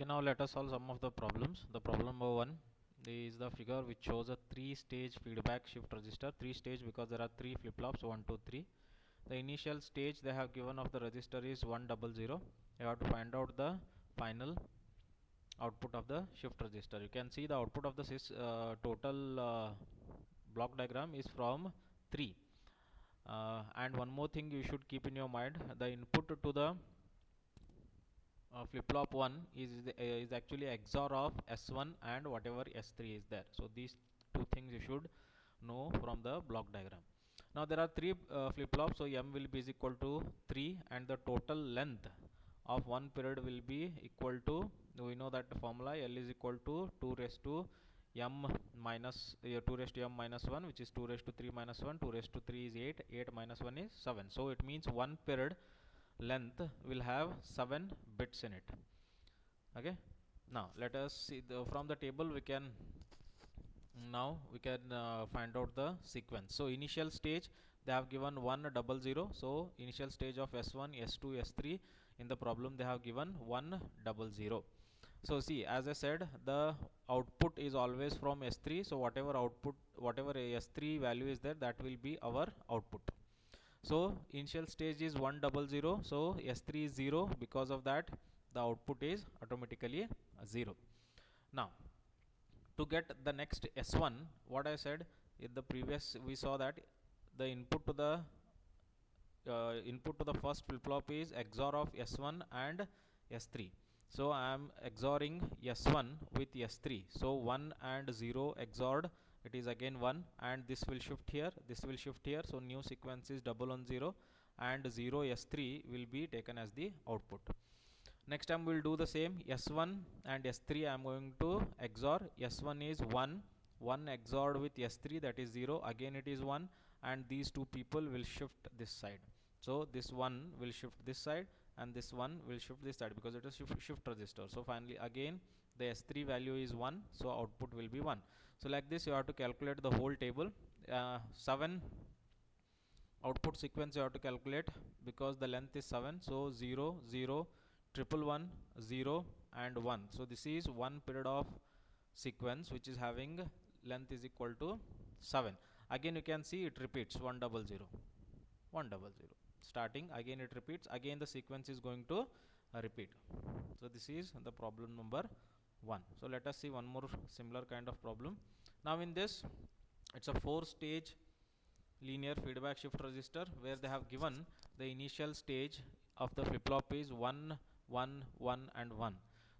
Okay, now let us solve some of the problems. The problem number 1 is the figure which shows a 3-stage feedback shift register. 3-stage because there are 3 flip-flops, 1, 2, 3. The initial stage they have given of the register is 100. You have to find out the final output of the shift register. You can see the output of the total block diagram is from 3. And one more thing you should keep in your mind, the input to the flip-flop 1 is actually XOR of S1 and whatever S3 is there. So these two things you should know from the block diagram. Now there are 3 flip-flops, so M will be is equal to 3 and the total length of one period will be equal to, we know that formula L is equal to 2 raised to m minus 2 raised to m minus 1, which is 2 raised to 3 minus 1. 2 raised to 3 is 8, 8 minus 1 is 7. So it means one period length will have 7 bits in it. Okay, now let us see from the table we can find out the sequence. So initial stage they have given 100. So initial stage of S1, S2, S3 in the problem they have given 100. So see, as I said, the output is always from S3. So whatever S3 value is there, that will be our output. So initial stage is 100. So S3 is 0. Because of that, the output is automatically 0. Now to get the next S1, what I said in the previous, we saw that the input to the first flip-flop is XOR of S1 and S3. So I am XORing S1 with S3. So 1 and 0 XORed, it is again 1, and this will shift here, this will shift here. So new sequence is double on 0 and 0 S3 will be taken as the output. Next time we will do the same. S1 and S3 I am going to XOR. S1 is 1, 1 XORed with S3, that is 0, again it is 1, and these two people will shift this side. So this one will shift this side and this one will shift this side because it is shift register. So finally again the S3 value is 1, so output will be 1. So like this you have to calculate the whole table. 7 output sequence you have to calculate because the length is 7. So 0, 0, 111, 0 and 1. So this is one period of sequence which is having length is equal to 7. Again you can see it repeats 100, 100. Starting again it repeats, again the sequence is going to repeat. So this is the problem number 1. So let us see one more similar kind of problem. Now in this, it's a 4-stage linear feedback shift register where they have given the initial stage of the flip-flop is 1, 1, 1 and 1.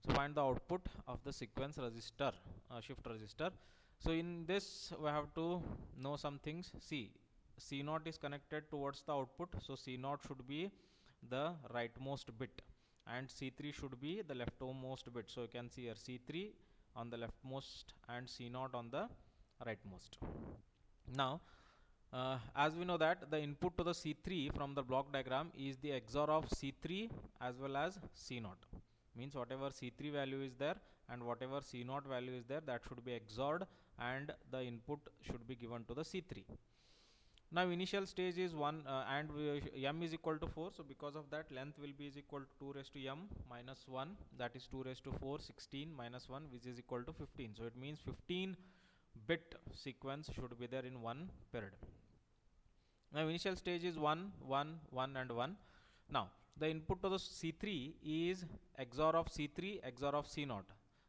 So find the output of the sequence register, shift register. So in this we have to know some things. See, C0 is connected towards the output, so C0 should be the rightmost bit and C3 should be the leftmost bit. So you can see here C3 on the leftmost and C0 on the rightmost. Now as we know that the input to the C3 from the block diagram is the XOR of C3 as well as C0. Means whatever C3 value is there and whatever C0 value is there, that should be XORed and the input should be given to the C3. Now initial stage is 1 and m is equal to 4. So because of that, length will be is equal to 2 raised to m minus 1, that is 2 raised to 4, 16 minus 1, which is equal to 15. So it means 15 bit sequence should be there in one period. Now initial stage is 1, 1, 1 and 1. Now the input to the C3 is XOR of C3, XOR of C0.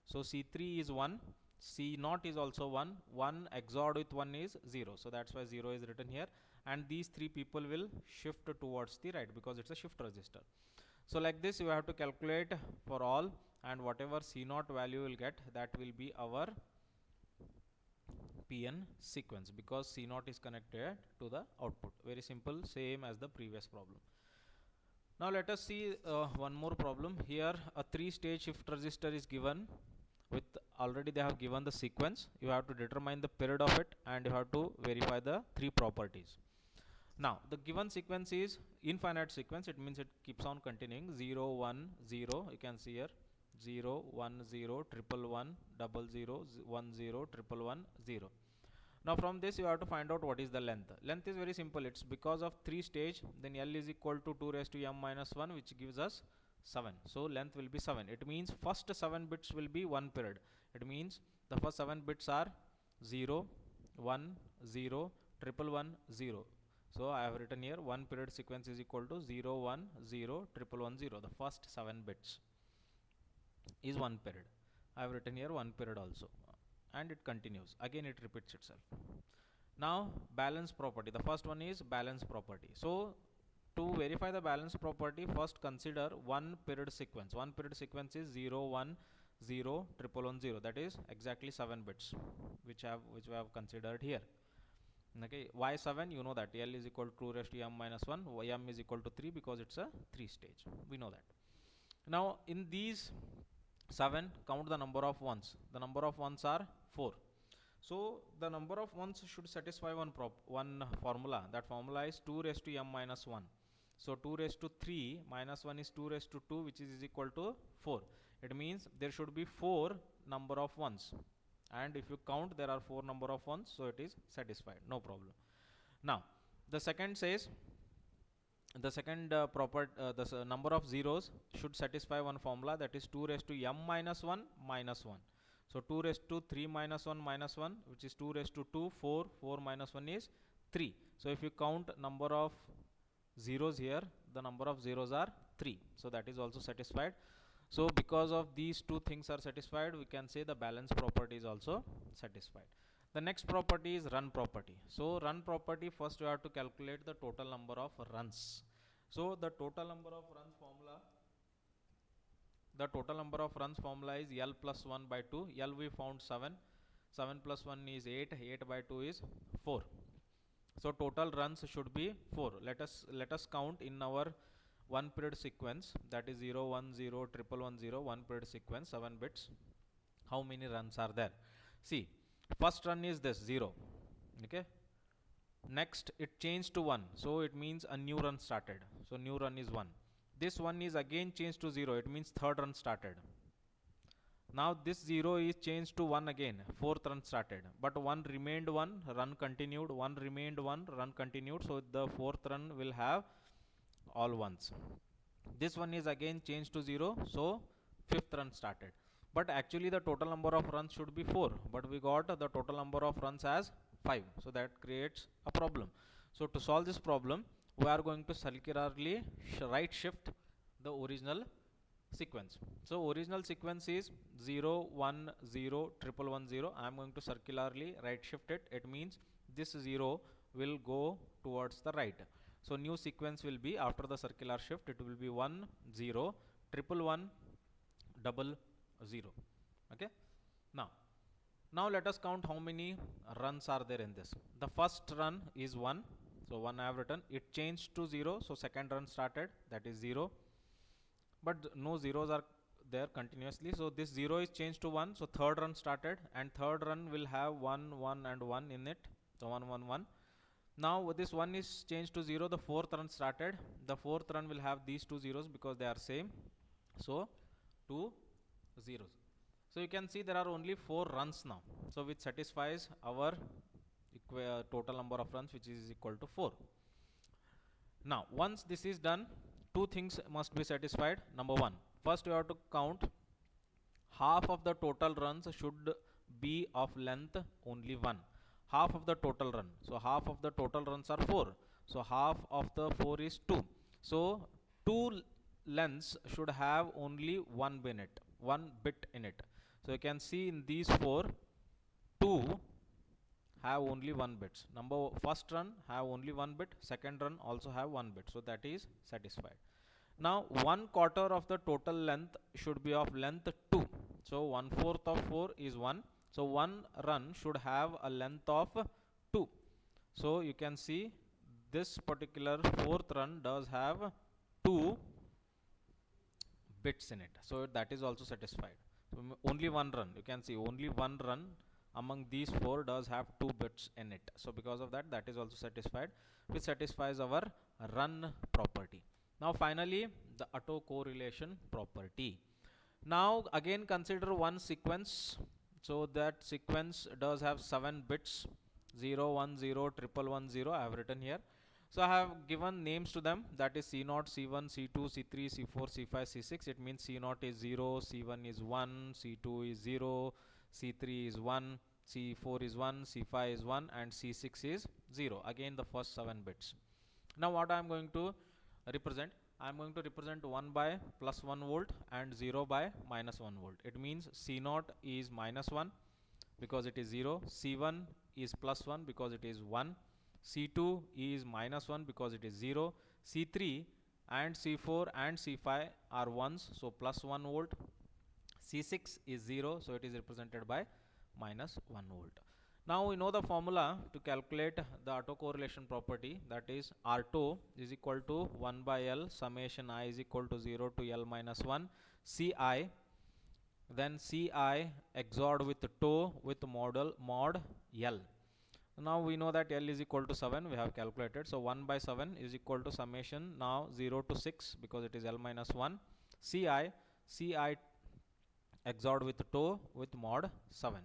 So C3 is 1, C0 is also 1, 1 XORed with 1 is 0. So that's why 0 is written here, and these three people will shift towards the right because it's a shift register. So like this you have to calculate for all, and whatever C0 value will get, that will be our PN sequence because C0 is connected to the output. Very simple, same as the previous problem. Now let us see one more problem. Here a 3-stage shift register is given with already they have given the sequence. You have to determine the period of it and you have to verify the 3 properties. Now the given sequence is infinite sequence. It means it keeps on continuing 0, 1, 0. You can see here 0, 1, 0, 111, 00, 10, 111, 0. Now from this you have to find out what is the length. Length is very simple. It's because of 3 stage, then L is equal to 2 raised to m minus 1, which gives us 7. So length will be 7. It means first 7 bits will be 1 period. It means the first 7 bits are 0, 1, 0, 111, 0. So I have written here 1 period sequence is equal to 0, 1, 0, 111, 0. The first 7 bits is 1 period. I have written here 1 period also, and it continues. Again it repeats itself. Now balance property. The first one is balance property. So to verify the balance property, first consider 1 period sequence. 1 period sequence is 0, 1, 0, 111, 0. That is exactly 7 bits which we have considered here. Okay, why 7? You know that L is equal to 2 raised to m minus 1, m is equal to 3 because it's a 3 stage. We know that. Now in these 7, count the number of ones. The number of ones are 4. So the number of ones should satisfy one formula. That formula is 2 raised to m minus 1. So 2 raised to 3 minus 1 is 2 raised to 2, which is equal to 4. It means there should be 4 number of ones. And if you count, there are 4 number of ones, so it is satisfied, no problem. Now the second says the second number of zeros should satisfy one formula, that is 2 raised to m minus 1 minus 1. So 2 raised to 3 minus 1 minus 1, which is 2 raised to 2, 4, 4 minus 1 is 3. So if you count number of zeros here, the number of zeros are 3. So that is also satisfied. So because of these two things are satisfied, we can say the balance property is also satisfied. The next property is run property. So run property, first you have to calculate the total number of runs. So the total number of runs formula is L plus 1 by 2. L we found 7. 7 plus 1 is 8. 8 by 2 is 4. So total runs should be 4. Let us count in our 1 period sequence, that is 0, 1, 0, 111, 0, 1 period sequence, 7 bits. How many runs are there? See, first run is this 0. Okay. Next it changed to 1. So it means a new run started. So new run is 1. This one is again changed to 0. It means third run started. Now this 0 is changed to 1 again. Fourth run started. But 1 remained 1, run continued. 1 remained 1, run continued. So the fourth run will have all ones. This one is again changed to 0. So fifth run started. But actually the total number of runs should be 4. But we got the total number of runs as 5. So that creates a problem. So to solve this problem, we are going to circularly right shift the original sequence. So original sequence is 0, 1, 0, 111, 0. I am going to circularly right shift it. It means this 0 will go towards the right. So new sequence will be, after the circular shift, it will be 1, 0, 111, 0. Okay. Now let us count how many runs are there in this. The first run is 1. So 1 I have written. It changed to 0. So second run started, that is 0. But no zeros are there continuously. So this 0 is changed to 1. So third run started, and third run will have 1, 1 and 1 in it. So 1, 1, 1. Now this 1 is changed to 0. The fourth run started. The fourth run will have these two zeros because they are same. So 2 zeros. So you can see there are only 4 runs now. So which satisfies our total number of runs, which is equal to 4. Now once this is done, two things must be satisfied. Number 1, first you have to count half of the total runs should be of length only 1. Half of the total run. So half of the total runs are 4. So half of the 4 is 2. So 2 lengths should have only 1 bit in it. So you can see in these 4, 2 have only 1 bit. First run have only 1 bit, second run also have 1 bit. So that is satisfied. Now 1/4 of the total length should be of length 2. So 1/4 of 4 is 1. So one run should have a length of 2. So you can see this particular fourth run does have 2 bits in it. So that is also satisfied. So only one run, you can see only one run among these 4 does have 2 bits in it. So because of that, that is also satisfied, which satisfies our run property. Now finally the autocorrelation property. Now again consider one sequence. So that sequence does have 7 bits, 0, 1, 0, 111, 0. I have written here. So I have given names to them, that is C0, C1, C2, C3, C4, C5, C6. It means C0 is 0, C1 is 1, C2 is 0, C3 is 1, C4 is 1, C5 is 1, and C6 is 0. Again the first 7 bits. Now what I am going to represent? I am going to represent 1 by plus 1 volt and 0 by minus 1 volt. It means C0 is minus 1 because it is 0, C1 is plus 1 because it is 1, C2 is minus 1 because it is 0, C3 and C4 and C5 are 1s, so plus 1 volt, C6 is 0, so it is represented by minus 1 volt. Now we know the formula to calculate the autocorrelation property, that is R2 is equal to 1 by L summation I is equal to 0 to L minus 1 Ci, then Ci XORed with tau with mod L. Now we know that L is equal to 7, we have calculated, so 1 by 7 is equal to summation now 0 to 6 because it is L minus 1 Ci XORed with tau with mod 7.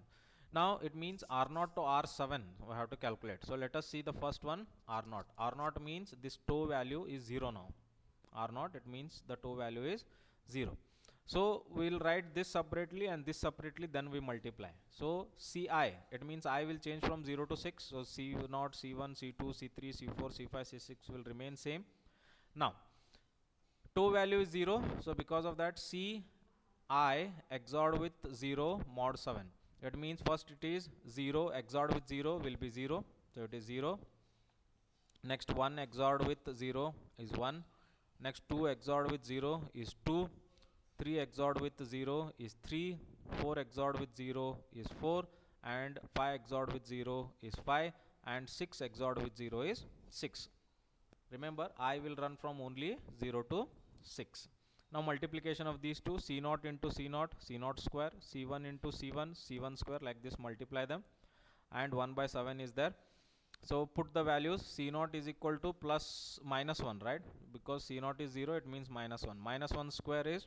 Now it means R0 to R7 we have to calculate. So let us see the first one, R0. R0 means this tau value is 0 now. R0, it means the tau value is 0. So we will write this separately and this separately, then we multiply. So Ci, it means I will change from 0 to 6. So C0, C1, C2, C3, C4, C5, C6 will remain same. Now tau value is 0. So because of that Ci XORed with 0 mod 7. It means first it is 0 XORed with 0 will be 0. So it is 0. Next 1 XORed with 0 is 1. Next 2 XORed with 0 is 2. 3 XORed with 0 is 3. 4 XORed with 0 is 4. And 5 XORed with 0 is 5. And 6 XORed with 0 is 6. Remember, I will run from only 0 to 6. Now multiplication of these two, C0 into C0, C0 square, C1 into C1, C1 square, like this multiply them, and 1 by 7 is there. So put the values, C0 is equal to plus minus 1, right? Because C0 is 0, it means minus 1. Minus 1 square is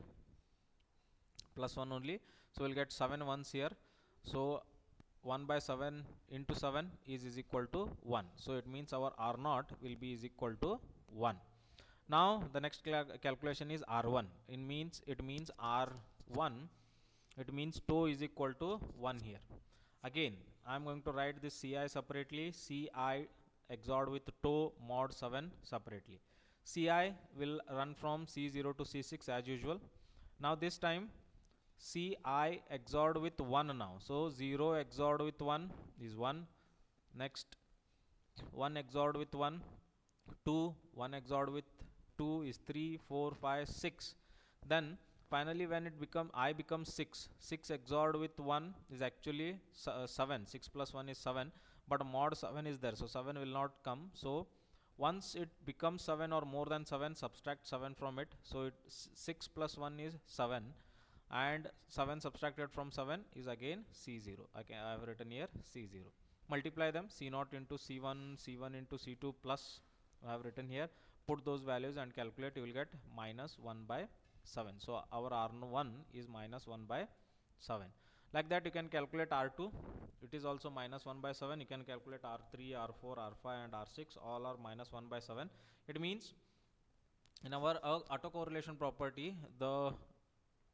plus 1 only. So we'll get 7 ones here. So 1 by 7 into 7 is equal to 1. So it means our R0 will be is equal to 1. Now the next calculation is R1. It means R1. It means tau is equal to 1 here. Again, I am going to write this Ci separately. Ci XORed with tau mod 7 separately. Ci will run from C0 to C6 as usual. Now this time Ci XORed with 1 now. So 0 XORed with 1 is 1. Next 1 XORed with 1, 2, 1 XORed with 2 is 3, 4, 5, 6. Then finally when it becomes 6. 6 XORed with 1 is actually 7. 6 plus 1 is 7. But mod 7 is there. So 7 will not come. So once it becomes 7 or more than 7, subtract 7 from it. So 6 plus 1 is 7. And 7 subtracted from 7 is again C0. Okay, I have written here C0. Multiply them, C0 into C1, C1 into C2 plus I have written here. Put those values and calculate, you will get minus 1 by 7. So our R1 is minus 1 by 7. Like that you can calculate R2. It is also minus 1 by 7. You can calculate R3, R4, R5 and R6. All are minus 1 by 7. It means in our autocorrelation property, the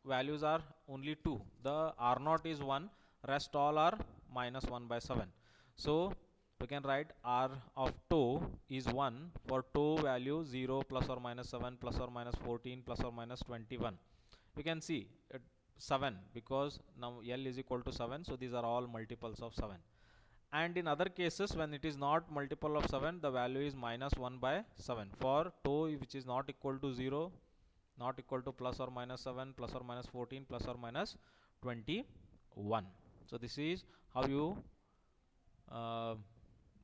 values are only 2. The R0 is 1. Rest all are minus 1 by 7. So we can write R of tau is 1 for tau value 0 plus or minus 7 plus or minus 14 plus or minus 21. You can see 7 because now L is equal to 7. So these are all multiples of 7. And in other cases when it is not multiple of 7, the value is minus 1 by 7. For tau which is not equal to 0, not equal to plus or minus 7, plus or minus 14, plus or minus 21. So this is how you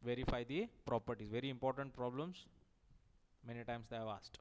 verify the properties. Very important problems. Many times they have asked.